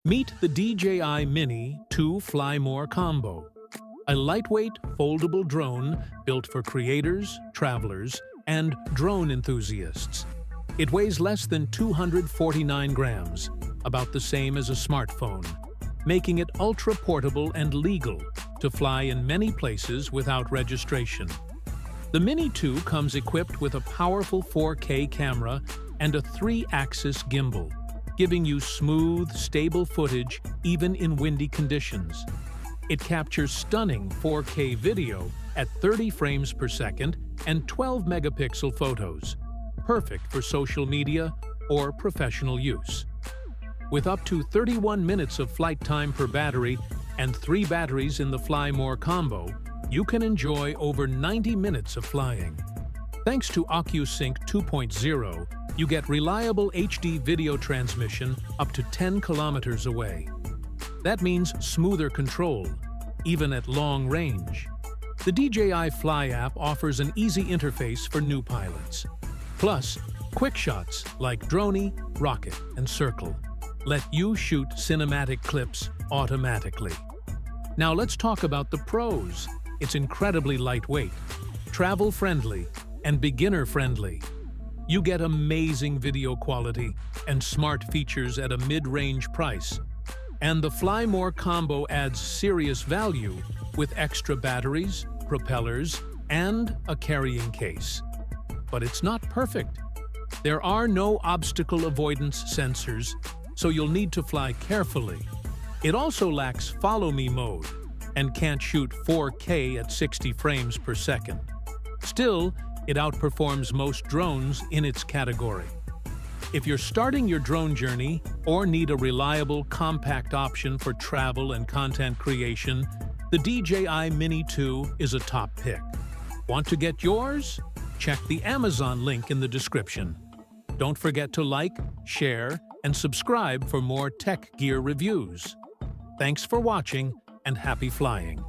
Meet the DJI Mini 2 Fly More Combo, a lightweight, foldable drone built for creators, travelers, and drone enthusiasts. It weighs less than 249 grams, about the same as a smartphone, making it ultra-portable and legal to fly in many places without registration. The Mini 2 comes equipped with a powerful 4K camera and a 3-axis gimbal, giving you smooth, stable footage even in windy conditions. It captures stunning 4K video at 30 frames per second and 12-megapixel photos, perfect for social media or professional use. With up to 31 minutes of flight time per battery and 3 batteries in the Fly More combo, you can enjoy over 90 minutes of flying. Thanks to OcuSync 2.0, you get reliable HD video transmission up to 10 kilometers away. That means smoother control, even at long range. The DJI Fly app offers an easy interface for new pilots. Plus, quick shots like Droney, Rocket, and Circle let you shoot cinematic clips automatically. Now let's talk about the pros. It's incredibly lightweight, travel-friendly, and beginner-friendly. You get amazing video quality and smart features at a mid-range price. And the Fly More combo adds serious value with extra batteries, propellers, and a carrying case. But it's not perfect. There are no obstacle avoidance sensors, so you'll need to fly carefully. It also lacks Follow Me mode and can't shoot 4K at 60 frames per second. Still, it outperforms most drones in its category. If you're starting your drone journey or need a reliable, compact option for travel and content creation, the DJI Mini 2 is a top pick. Want to get yours? Check the Amazon link in the description. Don't forget to like, share, and subscribe for more tech gear reviews. Thanks for watching and happy flying.